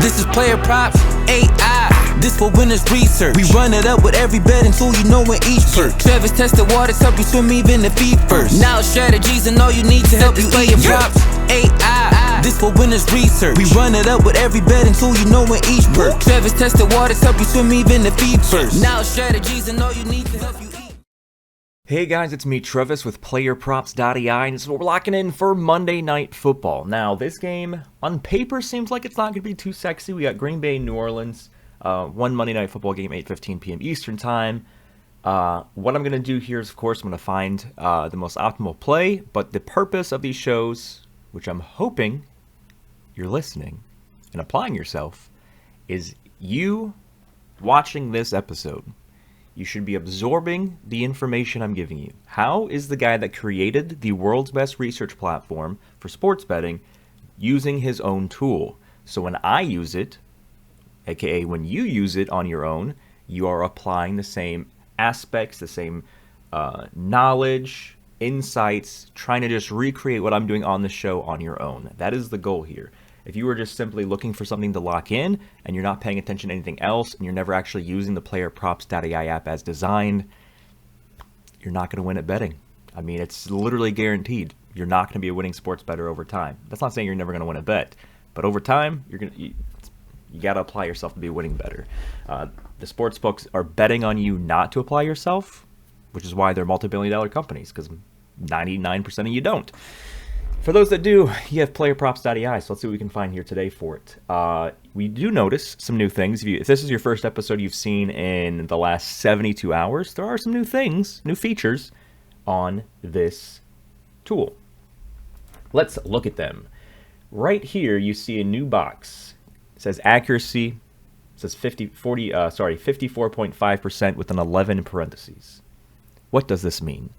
This is PlayerProps.ai. This for winners research. We run it up with every betting tool you know in each perk. Trevor's tested waters, help you swim even the feet first. Now strategies and all you need to help you PlayerProps.ai. This for winners research. We run it up with every betting tool you know in each perk. Trevor's tested waters, help you swim even the feet first. Now strategies and all you need to help you eat. Hey guys, it's me, Travis, with PlayerProps.ai, and this is what we're locking in for Monday Night Football. Now, this game, on paper, seems like it's not going to be too sexy. We got Green Bay, New Orleans, one Monday Night Football game, 8:15 p.m. Eastern Time. What I'm going to do here is, of course, I'm going to find the most optimal play, but the purpose of these shows, which I'm hoping you're listening and applying yourself, is you watching this episode. You should be absorbing the information I'm giving you. How is the guy that created the world's best research platform for sports betting using his own tool? So when I use it, aka when you use it on your own, you are applying the same aspects, the same knowledge, insights, trying to just recreate what I'm doing on the show on your own. That is the goal here. If you were just simply looking for something to lock in and you're not paying attention to anything else and you're never actually using the PlayerProps.ai app as designed, you're not going to win at betting. I mean, it's literally guaranteed. You're not going to be a winning sports bettor over time. That's not saying you're never going to win a bet, but over time, you got to apply yourself to be a winning bettor. The sports books are betting on you not to apply yourself, which is why they're multi-billion-dollar companies, because 99% of you don't. For those that do, you have PlayerProps.ai, so let's see what we can find here today for it. We do notice some new things. If this is your first episode you've seen in the last 72 hours, there are some new things, new features on this tool. Let's look at them. Right here, you see a new box. It says accuracy. It says 54.5% with an 11 in parentheses. What does this mean?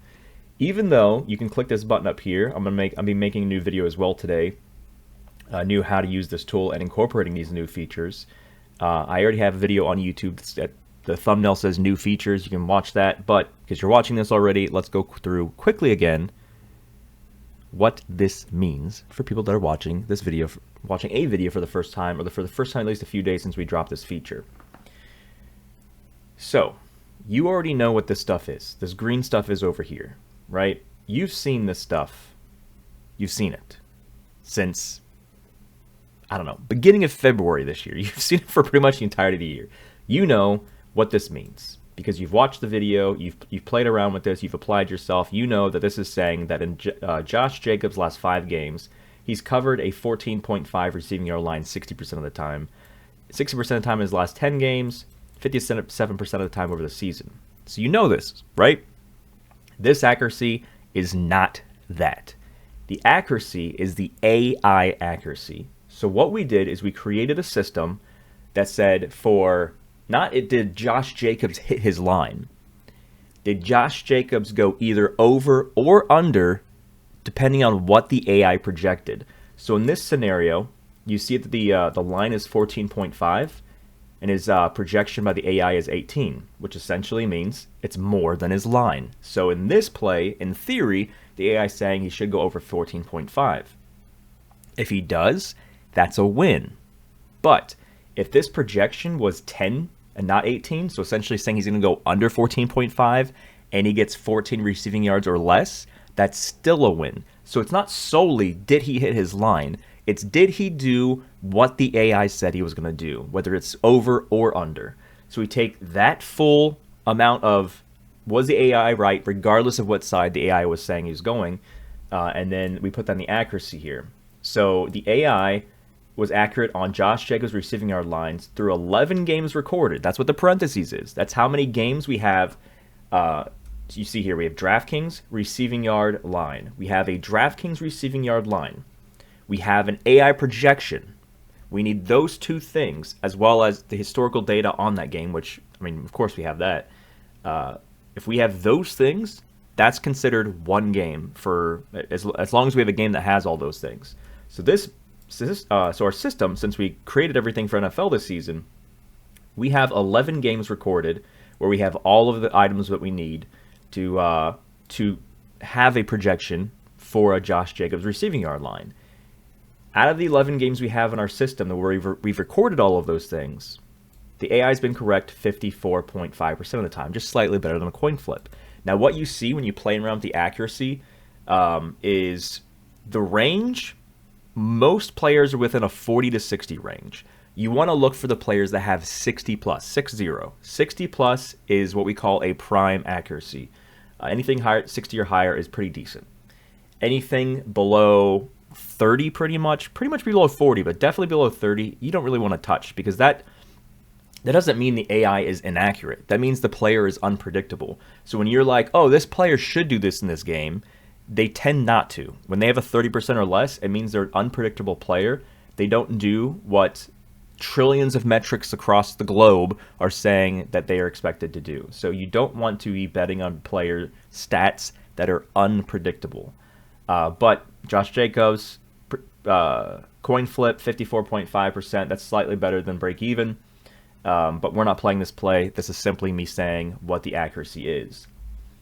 Even though you can click this button up here, I'll be making a new video as well today, new how to use this tool and incorporating these new features. I already have a video on YouTube that the thumbnail says new features. You can watch that, but because you're watching this already, let's go through quickly again what this means for people that are watching this video, watching a video for the first time, or for the first time at least a few days since we dropped this feature. So, you already know what this stuff is. This green stuff is over here. Right? You've seen this stuff. You've seen it since, I don't know, beginning of February this year. You've seen it for pretty much the entirety of the year. You know what this means because you've watched the video, you've played around with this, you've applied yourself. You know that this is saying that in Josh Jacobs' last 5 games, he's covered a 14.5 receiving yard line 60% of the time. 60% of the time in his last 10 games, 57% of the time over the season. So you know this, right? This accuracy is not that. The accuracy is the AI accuracy. So what we did is we created a system that said did Josh Jacobs hit his line? Did Josh Jacobs go either over or under depending on what the AI projected? So in this scenario, you see that the line is 14.5 and his projection by the AI is 18, which essentially means it's more than his line. So in this play, in theory, the AI is saying he should go over 14.5. If he does, that's a win. But if this projection was 10 and not 18, so essentially saying he's going to go under 14.5 and he gets 14 receiving yards or less, that's still a win. So it's not solely did he hit his line, it's did he do what the AI said he was going to do, whether it's over or under. So we take that full amount of, was the AI right, regardless of what side the AI was saying he was going, and then we put down the accuracy here. So the AI was accurate on Josh Jacobs' receiving yard lines through 11 games recorded. That's what the parentheses is. That's how many games we have. You see here, we have DraftKings receiving yard line. We have a DraftKings receiving yard line. We have an AI projection. We need those two things, as well as the historical data on that game, which, I mean, of course we have that. If we have those things, that's considered one game for as long as we have a game that has all those things. So our system, since we created everything for NFL this season, we have 11 games recorded where we have all of the items that we need to have a projection for a Josh Jacobs receiving yard line. Out of the 11 games we have in our system where we've recorded all of those things, the AI has been correct 54.5% of the time, just slightly better than a coin flip. Now, what you see when you play around with the accuracy is the range. Most players are within a 40 to 60 range. You want to look for the players that have 60 plus, 60. 60 plus is what we call a prime accuracy. Anything higher, 60 or higher is pretty decent. Anything below 30 pretty much below 40, but definitely below 30, you don't really want to touch, because that doesn't mean the AI is inaccurate. That means the player is unpredictable. So when you're like, oh, this player should do this in this game, they tend not to. When they have a 30% or less, it means they're an unpredictable player. They don't do what trillions of metrics across the globe are saying that they are expected to do. So you don't want to be betting on player stats that are unpredictable. But Josh Jacobs, coin flip, 54.5%. That's slightly better than break even. But we're not playing this play. This is simply me saying what the accuracy is.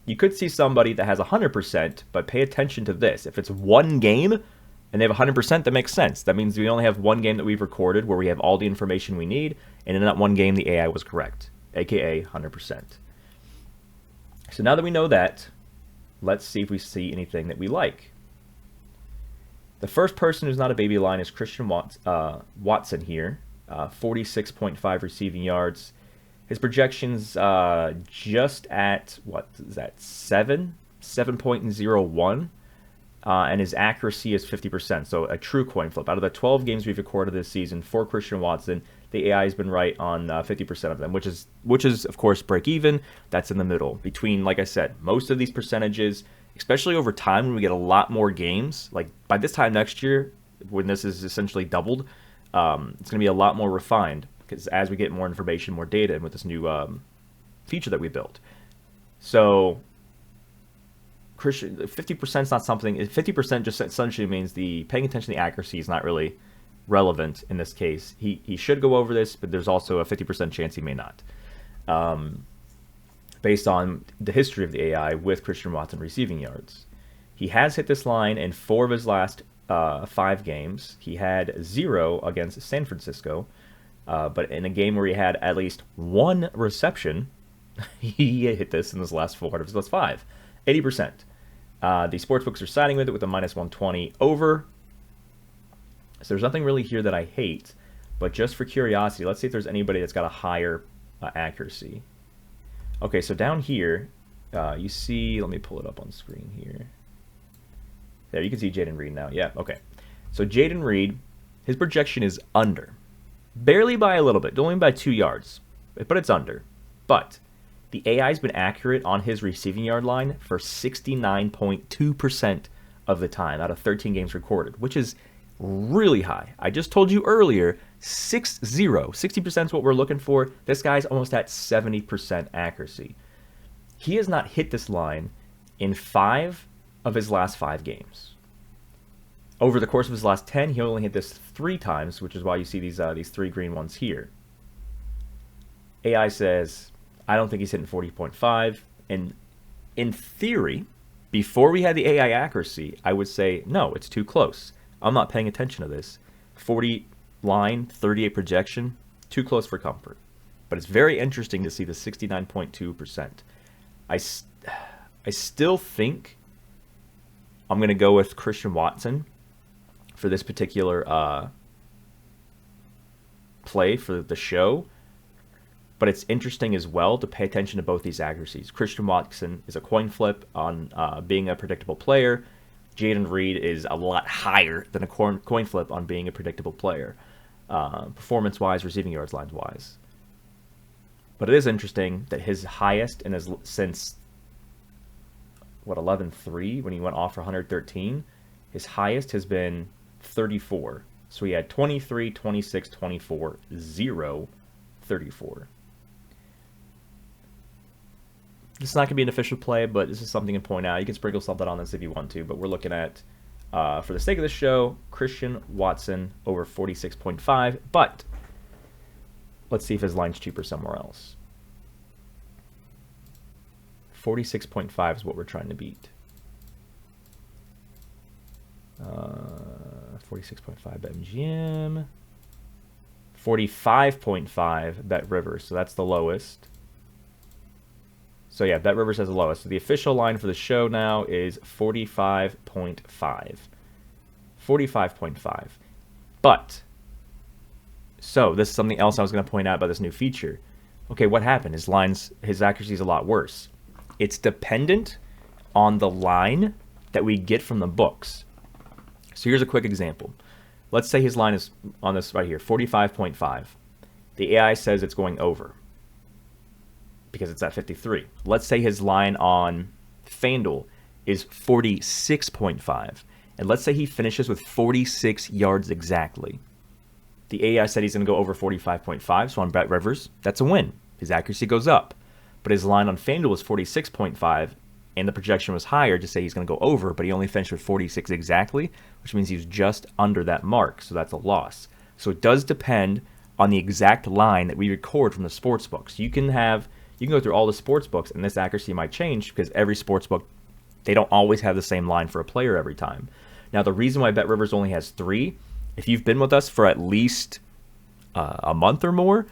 You could see somebody that has 100%, but pay attention to this. If it's one game and they have 100%, that makes sense. That means we only have one game that we've recorded where we have all the information we need, and in that one game the AI was correct, aka 100%. So now that we know that, let's see if we see anything that we like. The first person who's not a baby line is Christian Watson here. 46.5 receiving yards. His projections just at, what is that, 7.01, and his accuracy is 50%, so a true coin flip. Out of the 12 games we've recorded this season for Christian Watson, the AI has been right on 50% of them, which is of course break even. That's in the middle between, like I said, most of these percentages, especially over time when we get a lot more games. Like by this time next year, when this is essentially doubled, it's going to be a lot more refined, because as we get more information, more data, and with this new feature that we built. So 50% is not something. 50% just essentially means the paying attention to the accuracy is not really relevant in this case. He should go over this, but there's also a 50% chance he may not, based on the history of the AI with Christian Watson receiving yards. He has hit this line in 4 of his last 5 games. He had 0 against San Francisco, but in a game where he had at least 1 reception, he hit this in his last 4 out of his last 5. 80%. The sportsbooks are siding with it with a -120 over. So there's nothing really here that I hate, but just for curiosity, let's see if there's anybody that's got a higher accuracy. Okay, so down here, you see, let me pull it up on screen here. There, you can see Jaden Reed now. Yeah, okay. So Jaden Reed, his projection is under. Barely by a little bit, only by 2 yards, but it's under. But the AI has been accurate on his receiving yard line for 69.2% of the time out of 13 games recorded, which is really high. I just told you earlier, 60% is what we're looking for. This guy's almost at 70% accuracy. He has not hit this line in 5 of his last 5 games. Over the course of his last 10, he only hit this 3 times, which is why you see these 3 green ones here. AI says, I don't think he's hitting 40.5. And in theory, before we had the AI accuracy, I would say, no, it's too close. I'm not paying attention to this. 40 line, 38 projection, too close for comfort. But it's very interesting to see the 69.2%. I still think I'm going to go with Christian Watson for this particular play for the show. But it's interesting as well to pay attention to both these accuracies. Christian Watson is a coin flip on being a predictable player. Jaden Reed is a lot higher than a coin flip on being a predictable player, performance-wise, receiving yards lines-wise. But it is interesting that his highest in his since 11-3 when he went off for 113, his highest has been 34. So he had 23, 26, 24, 0, 34. This is not going to be an official play, but this is something to point out. You can sprinkle something on this if you want to, but we're looking at, for the sake of the show, Christian Watson over 46.5, but let's see if his line's cheaper somewhere else. 46.5 is what we're trying to beat. 46.5 BetMGM. 45.5 Bet Rivers, so that's the lowest. So yeah, Bet Rivers has the lowest. So the official line for the show now is 45.5. 45.5. But, so this is something else I was going to point out about this new feature. Okay, what happened? His accuracy is a lot worse. It's dependent on the line that we get from the books. So here's a quick example. Let's say his line is on this right here, 45.5. The AI says it's going over because it's at 53. Let's say his line on FanDuel is 46.5. And let's say he finishes with 46 yards exactly. The AI said he's going to go over 45.5, so on Bet Rivers, that's a win. His accuracy goes up. But his line on FanDuel was 46.5, and the projection was higher to say he's going to go over, but he only finished with 46 exactly, which means he was just under that mark, so that's a loss. So it does depend on the exact line that we record from the sports books. You can go through all the sports books, and this accuracy might change because every sports book, they don't always have the same line for a player every time. Now, the reason why Bet Rivers only has 3, if you've been with us for at least a month or more,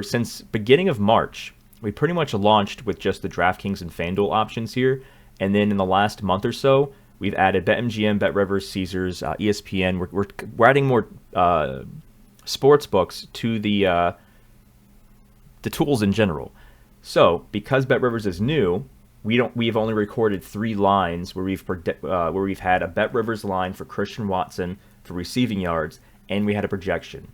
since beginning of March, we pretty much launched with just the DraftKings and FanDuel options here. And then in the last month or so, we've added BetMGM, Bet Rivers, Caesars, ESPN. We're adding more sports books to the tools in general. So because Bet Rivers is new, we've only recorded 3 lines where we've had a Bet Rivers line for Christian Watson for receiving yards, and we had a projection.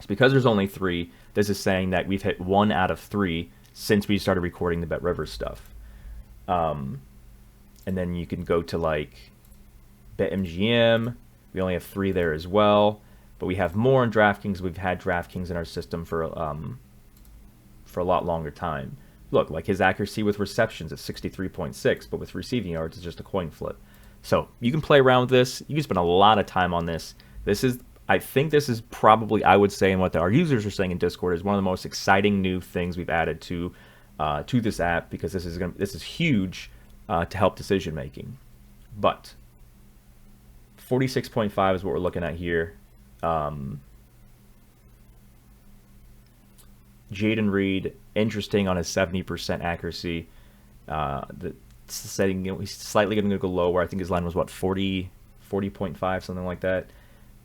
So because there's only 3, this is saying that we've hit 1 out of 3 since we started recording the Bet Rivers stuff. And then you can go to like BetMGM. We only have 3 there as well, but we have more on DraftKings. We've had DraftKings in our system for a lot longer time. Look, like his accuracy with receptions is 63.6, but with receiving yards, it's just a coin flip. So you can play around with this. You can spend a lot of time on this. I think this is probably, I would say, and what our users are saying in Discord, is one of the most exciting new things we've added to this app, because this is huge to help decision making. But 46.5 is what we're looking at here. Jaden Reed, interesting on his 70% accuracy. The setting, he's slightly going to go lower. I think his line was 40.5, something like that.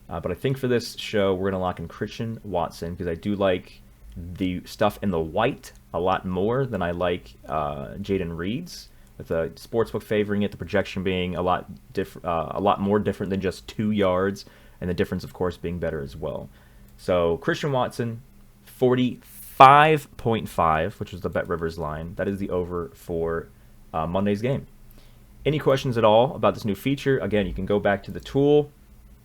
But I think for this show, we're going to lock in Christian Watson, because I do like the stuff in the white a lot more than I like Jaden Reed's, with the sportsbook favoring it, the projection being a lot more different than just 2 yards, and the difference, of course, being better as well. So Christian Watson, 45.5, which was the Bet Rivers line. That is the over for Monday's game. Any questions at all about this new feature? Again, you can go back to the tool.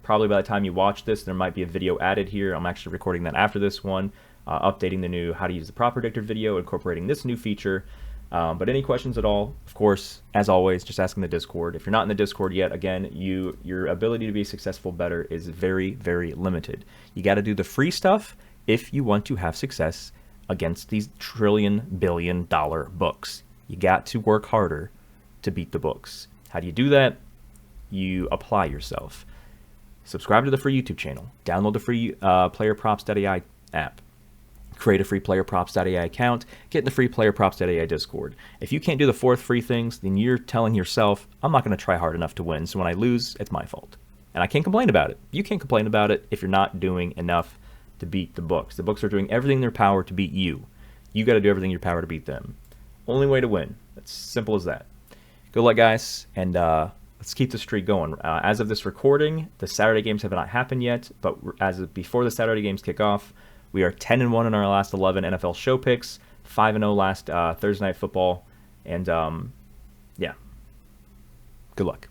Probably by the time you watch this, there might be a video added here. I'm actually recording that after this one, updating the new how to use the prop predictor video, incorporating this new feature. But any questions at all, of course, as always, just ask in the Discord. If you're not in the Discord yet, again, your ability to be successful better is very, very limited. You got to do the free stuff if you want to have success against these trillion-billion-dollar books. You got to work harder to beat the books. How do you do that? You apply yourself. Subscribe to the free YouTube channel. Download the free PlayerProps.ai app. Create a free PlayerProps.ai account. Get in the free PlayerProps.ai Discord. If you can't do the 4th free things, then you're telling yourself, I'm not going to try hard enough to win, so when I lose, it's my fault. And I can't complain about it. You can't complain about it if you're not doing enough to beat the books. The books are doing everything in their power to beat you. You got to do everything in your power to beat them. Only way to win. It's simple as that. Good luck, guys, and let's keep the streak going. As of this recording, the Saturday games have not happened yet, but before the Saturday games kick off, we are 10-1 in our last 11 NFL show picks, 5-0 last Thursday Night Football, and yeah, good luck.